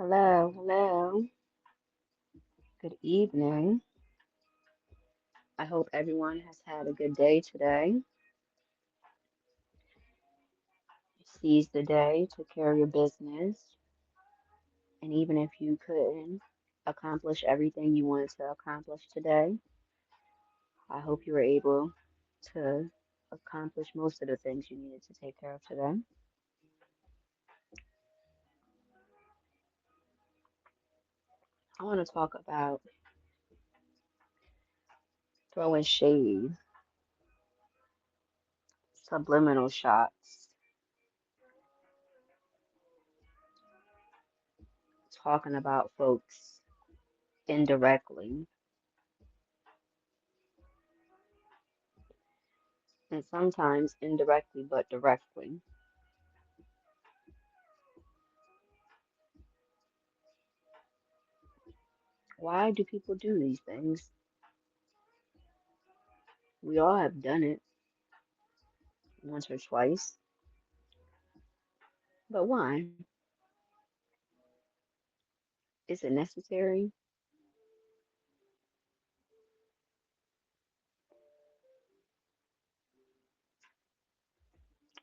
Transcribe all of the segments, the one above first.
Hello, hello. Good evening. I hope everyone has had a good day today. Seize the day, took care of your business, and even if you couldn't accomplish everything you wanted to accomplish today, I hope you were able to accomplish most of the things you needed to take care of today. I want to talk about throwing shade, subliminal shots, talking about folks indirectly and sometimes indirectly but directly. Why do people do these things? We all have done it once or twice, but why? Is it necessary?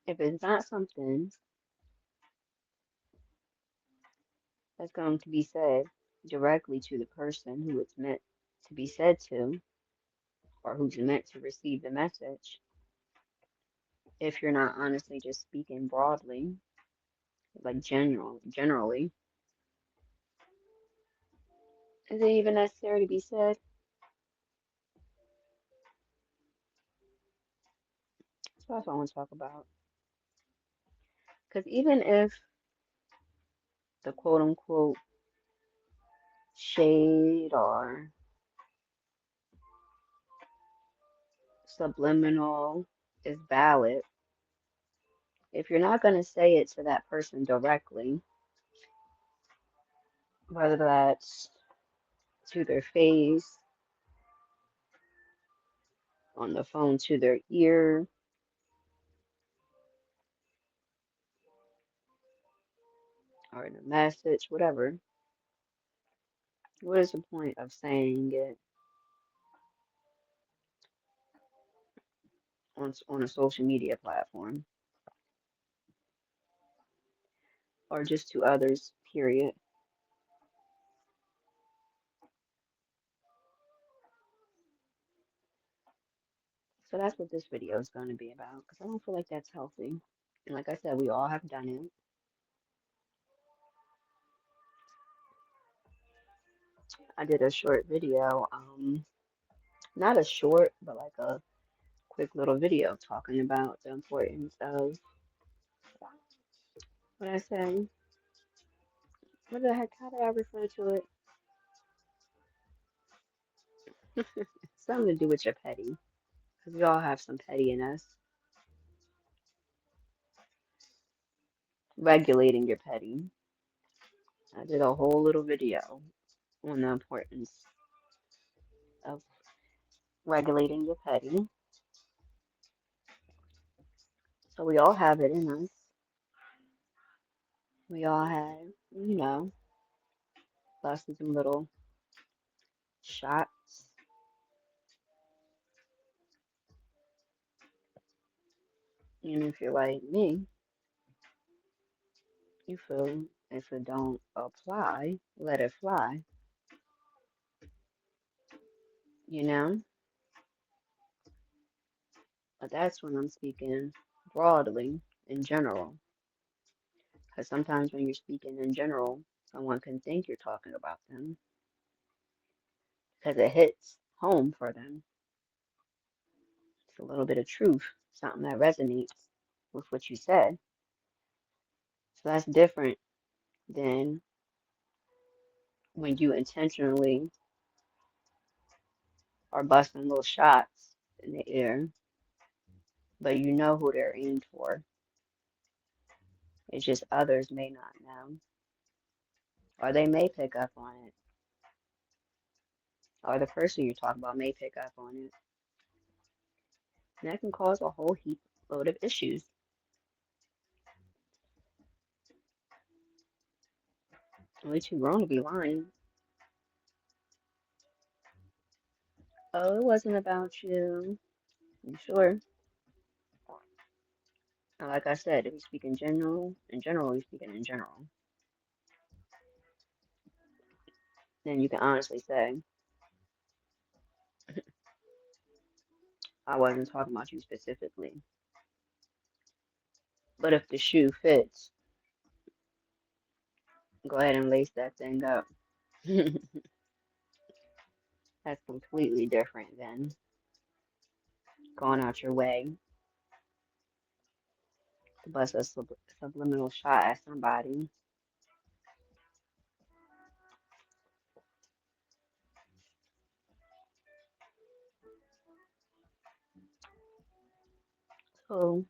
If it's not something that's going to be said directly to the person who it's meant to be said to, or who's meant to receive the message, if you're not honestly just speaking broadly, like generally, is it even necessary to be said? So that's what I want to talk about. Because even if the quote unquote shade or subliminal is valid, if you're not going to say it to that person directly, whether that's to their face, on the phone to their ear, or in a message, whatever, what is the point of saying it on a social media platform or just to others, period? So that's what this video is going to be about because I don't feel like that's healthy. And like I said, we all have done it. I did a short video, not a short, but like a quick little video talking about the importance of what I say. What the heck? How did I refer to it? Something to do with your petty, because we all have some petty in us. Regulating your petty. I did a whole little video on the importance of regulating your petty. So we all have it in us. We all have, busted some little shots. And if you're like me, you feel if it don't apply, let it fly. You know? But that's when I'm speaking broadly in general. Because sometimes when you're speaking in general, someone can think you're talking about them because it hits home for them. It's a little bit of truth, something that resonates with what you said. So that's different than when you intentionally are busting little shots in the air, but you know who they're aimed for. It's just others may not know, or they may pick up on it, or the person you're talking about may pick up on it. And that can cause a whole heap load of issues. Way too grown to be lying. Oh, it wasn't about you. You sure? And like I said, if you speak in general, you're speaking in general, then you can honestly say, I wasn't talking about you specifically. But if the shoe fits, go ahead and lace that thing up. That's completely different than going out your way to bust a subliminal shot at somebody. So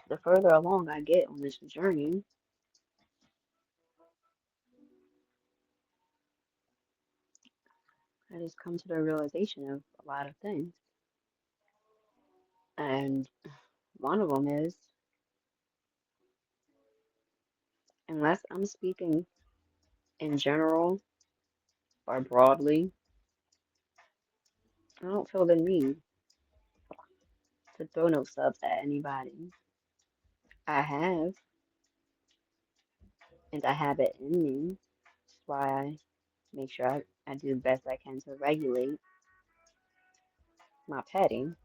the further along I get on this journey, I just come to the realization of a lot of things. And one of them is, unless I'm speaking in general or broadly, I don't feel the need to throw no subs at anybody. I have, and I have it in me. That's why I make sure I do the best I can to regulate my petting.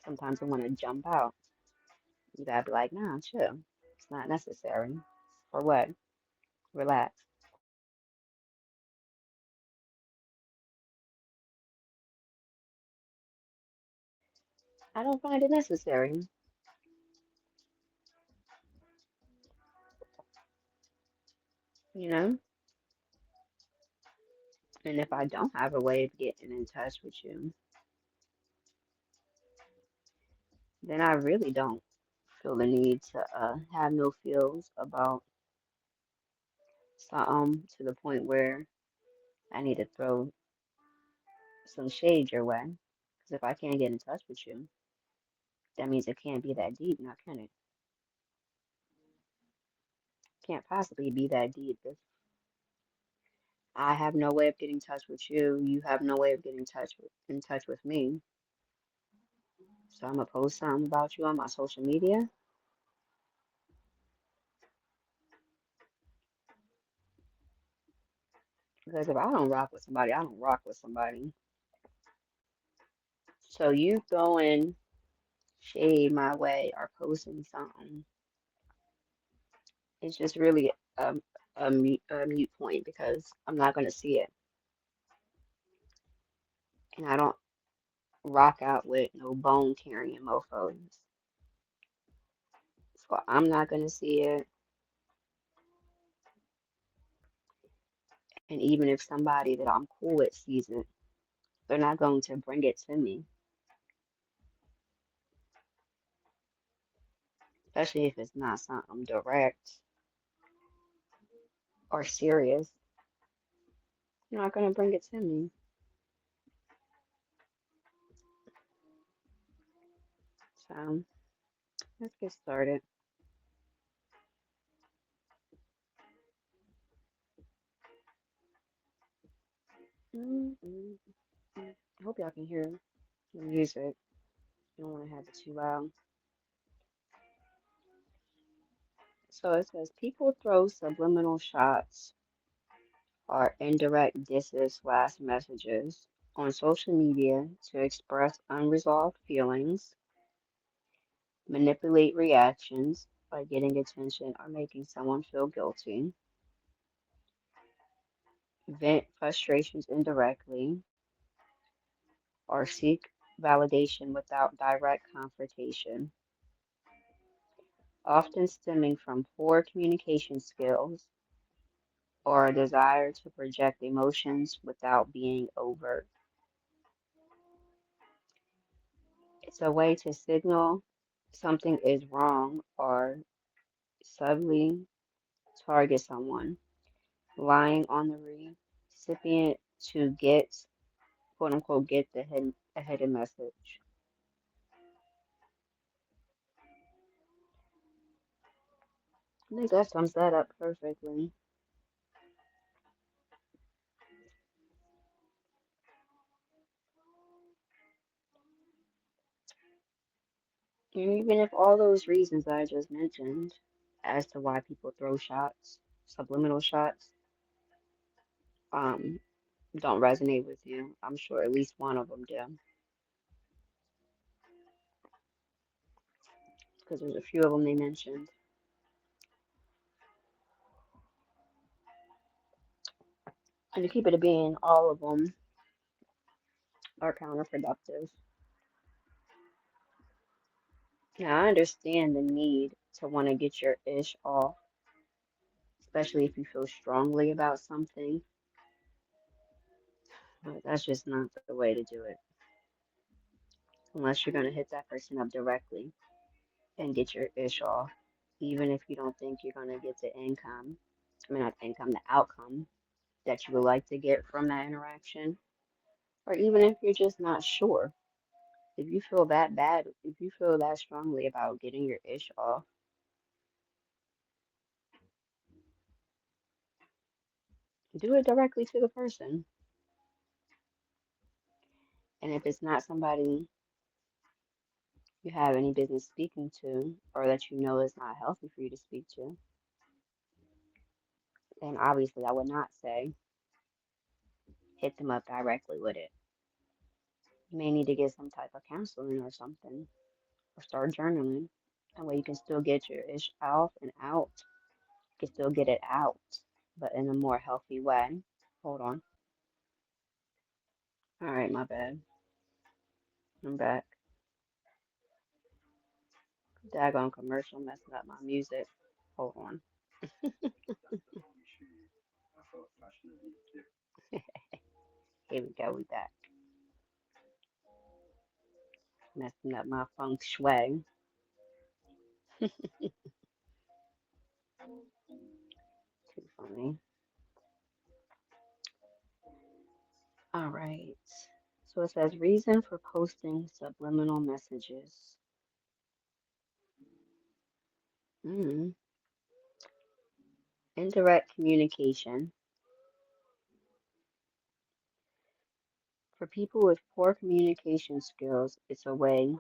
Sometimes I want to jump out. You gotta be like, nah, chill. It's not necessary. For what? Relax. I don't find it necessary, you know? And if I don't have a way of getting in touch with you, then I really don't feel the need to have no feels about something to the point where I need to throw some shade your way. Because if I can't get in touch with you, that means it can't be that deep, now can it? Can't possibly be that deep if I have no way of getting in touch with you, you have no way of getting in touch with me. So I'm gonna post something about you on my social media. Because if I don't rock with somebody, I don't rock with somebody. So you throwing shade my way or posting something, it's just really a mute point because I'm not gonna see it. And I don't rock out with no bone carrying mofos. So I'm not gonna see it. And even if somebody that I'm cool with sees it, they're not going to bring it to me. Especially if it's not something direct or serious. You're not gonna bring it to me. So let's get started. Mm-mm. I hope y'all can hear the music. You don't want to have it too loud. So it says people throw subliminal shots or indirect disses slash messages on social media to express unresolved feelings, manipulate reactions by getting attention or making someone feel guilty, vent frustrations indirectly, or seek validation without direct confrontation, often stemming from poor communication skills or a desire to project emotions without being overt. It's a way to signal something is wrong or subtly target someone, relying on the recipient to get, quote unquote, get a hidden message. I think that sums that up perfectly. And even if all those reasons that I just mentioned as to why people throw shots, subliminal shots, um, don't resonate with you, I'm sure at least one of them do. Because there's a few of them they mentioned. And to keep it a being, all of them are counterproductive. Now, I understand the need to want to get your ish off, especially if you feel strongly about something, but that's just not the way to do it. Unless you're going to hit that person up directly and get your ish off, even if you don't think you're going to get the income, I mean, not income, the outcome that you would like to get from that interaction, or even if you're just not sure. If you feel that bad, if you feel that strongly about getting your ish off, do it directly to the person. And if it's not somebody you have any business speaking to, or that you know is not healthy for you to speak to, then obviously I would not say hit them up directly with it. You may need to get some type of counseling or something, or start journaling. That way you can still get your ish off and out. You can still get it out, but in a more healthy way. Hold on. All right, my bad. I'm back. Daggone commercial messing up my music. Hold on. Here we go. We back. Messing up my feng shui. Too funny. All right. So it says reason for posting subliminal messages. Mm. Indirect communication. For people with poor communication skills, it's a way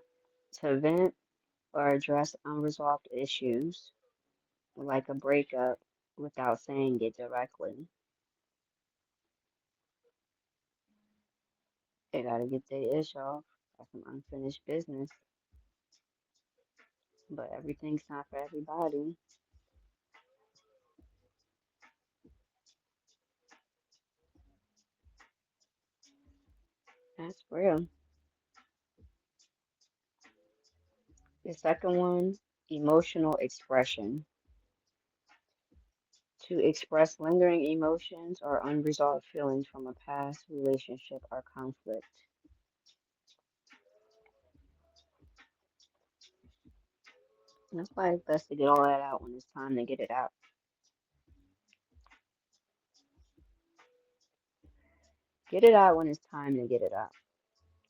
to vent or address unresolved issues, like a breakup, without saying it directly. They gotta get their ish off. That's some unfinished business. But everything's not for everybody. That's real. The second one, emotional expression. To express lingering emotions or unresolved feelings from a past relationship or conflict. And that's why it's best to get all that out when it's time to get it out. Get it out when it's time to get it out.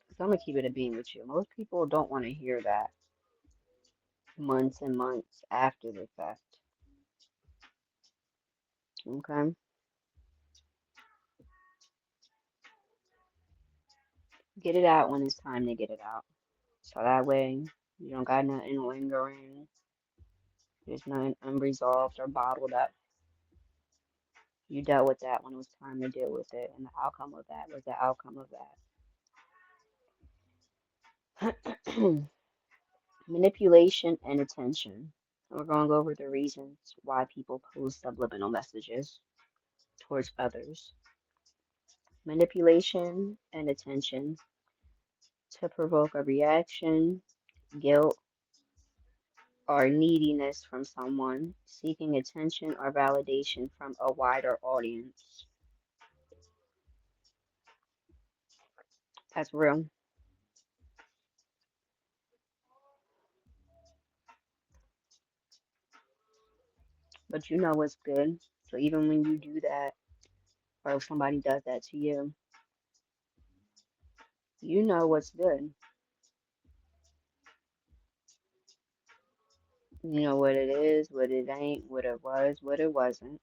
Because I'm going to keep it a being with you. Most people don't want to hear that months and months after the fact. Okay? Get it out when it's time to get it out. So that way you don't got nothing lingering. There's nothing unresolved or bottled up. You dealt with that when it was time to deal with it, and the outcome of that was the outcome of that. Manipulation and attention. We're going to go over the reasons why people post subliminal messages towards others. Manipulation and attention to provoke a reaction, guilt, or neediness from someone, seeking attention or validation from a wider audience. That's real. But you know what's good. So even when you do that, or if somebody does that to you, you know what's good. You know what it is, what it ain't, what it was, what it wasn't.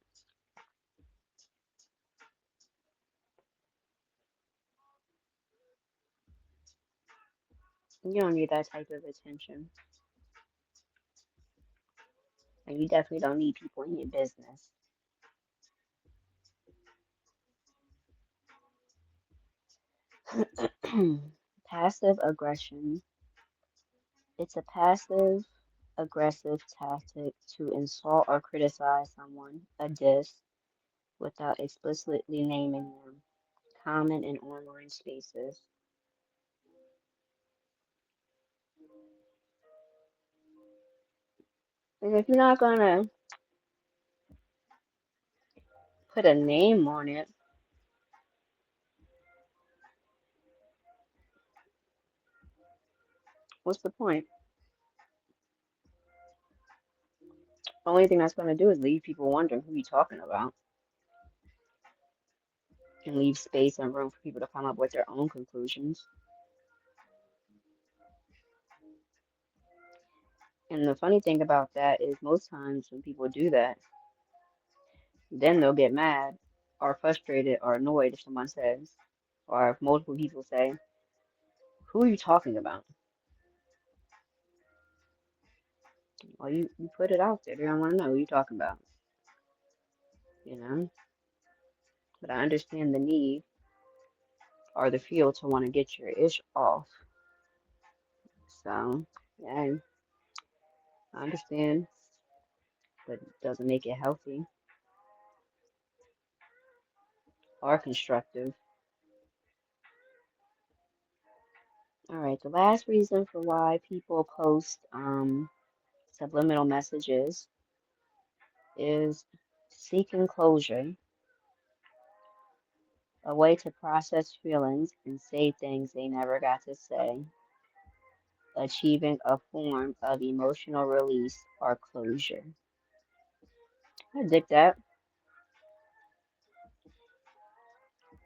You don't need that type of attention. And you definitely don't need people in your business. Passive aggression. It's a passive aggressive tactic to insult or criticize someone, a diss, without explicitly naming them. Common in online spaces. And if you're not gonna put a name on it, what's the point? The only thing that's gonna do is leave people wondering who you're talking about and leave space and room for people to come up with their own conclusions. And the funny thing about that is most times when people do that, then they'll get mad or frustrated or annoyed if someone says, or if multiple people say, who are you talking about? Well, you put it out there. They don't want to know who you're talking about, you know? But I understand the need or the feel to want to get your ish off. So, yeah, I understand, but it doesn't make it healthy or constructive. All right, the last reason for why people post subliminal messages is seeking closure, a way to process feelings and say things they never got to say, achieving a form of emotional release or closure. I dig that,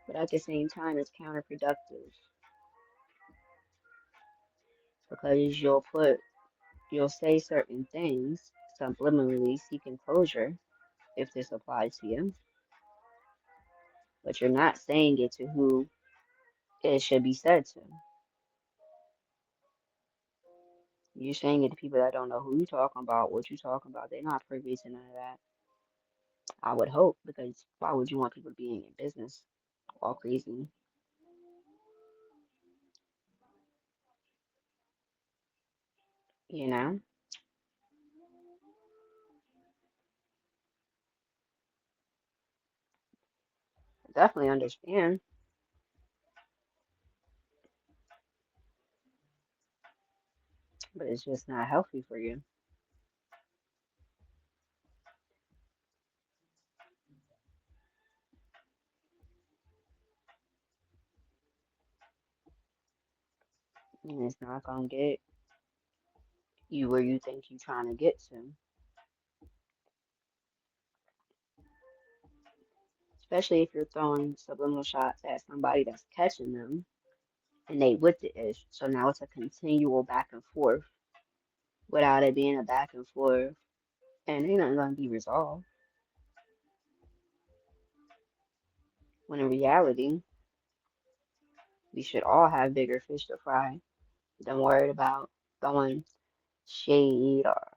but at the same time, it's counterproductive because you'll say certain things subliminally seeking closure if this applies to you, but you're not saying it to who it should be said to. You're saying it to people that don't know who you're talking about, what you're talking about. They're not privy to none of that. I would hope, because why would you want people to be in your business all crazy? You know? Definitely understand, but it's just not healthy for you. And it's not gonna get you where you think you're trying to get to. Especially if you're throwing subliminal shots at somebody that's catching them and they with the ish. So now it's a continual back and forth without it being a back and forth, and ain't nothing gonna be resolved. When in reality, we should all have bigger fish to fry than worried about throwing shade or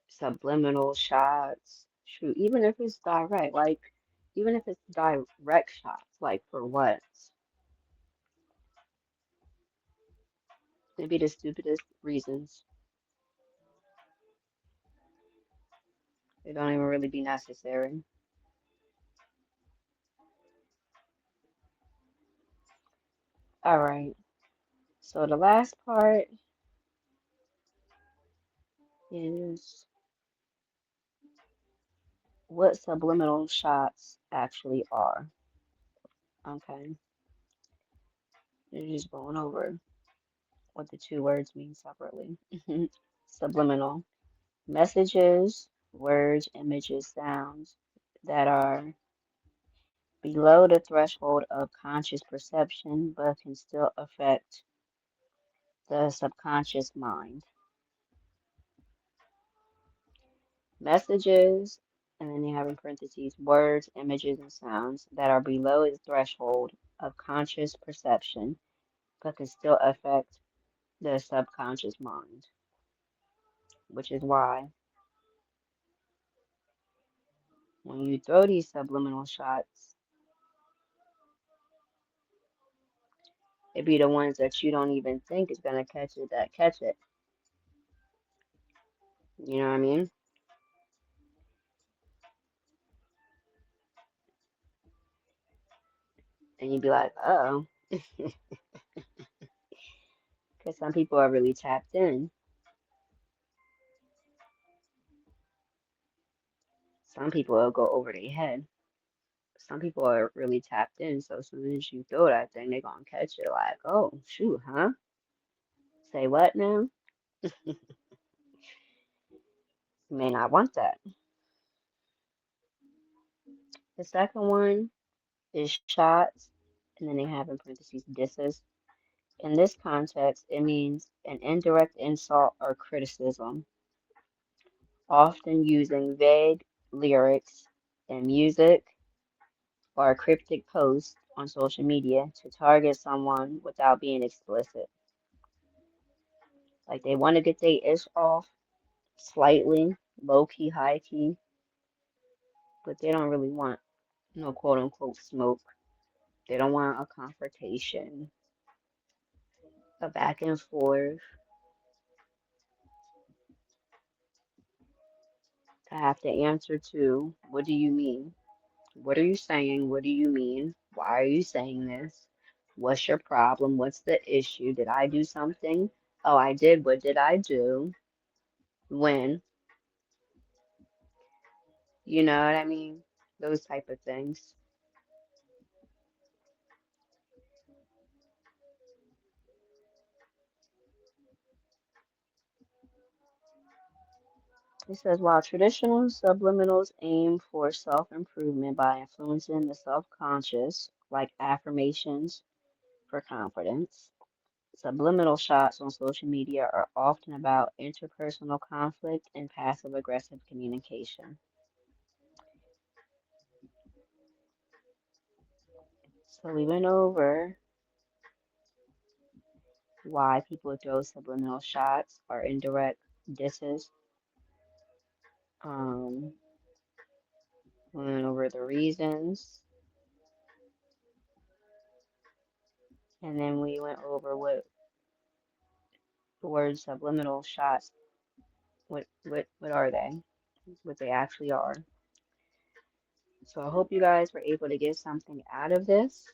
subliminal shots. Shoot, even if it's direct, like even if it's direct shots, like for what? It'd be the stupidest reasons. They don't even really be necessary. All right. So the last part is what subliminal shots actually are. Okay. You're just going over what the two words mean separately. Subliminal. Messages, words, images, sounds that are below the threshold of conscious perception but can still affect the subconscious mind. Messages, and then they have in parentheses words, images, and sounds that are below the threshold of conscious perception but can still affect the subconscious mind, which is why when you throw these subliminal shots, it be the ones that you don't even think is gonna catch it that catch it. You know what I mean? And you'd be like, oh, because some people are really tapped in. Some people will go over their head. Some people are really tapped in, so as soon as you throw that thing, they're gonna catch it like, oh, shoot, huh? Say what now? You may not want that. The second one is shots, and then they have in parentheses disses. In this context, it means an indirect insult or criticism, often using vague lyrics in music or a cryptic post on social media to target someone without being explicit. Like they want to get their ish off slightly, low key, high key, but they don't really want no quote unquote smoke. They don't want a confrontation, a back and forth, to have to answer to what do you mean? What are you saying? What do you mean? Why are you saying this? What's your problem? What's the issue? Did I do something? Oh, I did. What did I do? When? You know what I mean? Those type of things. It says, while traditional subliminals aim for self-improvement by influencing the self-conscious, like affirmations for confidence, subliminal shots on social media are often about interpersonal conflict and passive-aggressive communication. So we went over why people throw subliminal shots or indirect disses. Um, we went over the reasons, and then we went over what the word subliminal shots, what are they? What they actually are. So I hope you guys were able to get something out of this.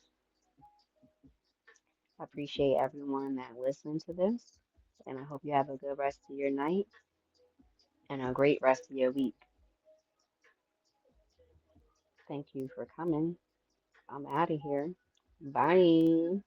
I appreciate everyone that listened to this, and I hope you have a good rest of your night and a great rest of your week. Thank you for coming. I'm out of here. Bye.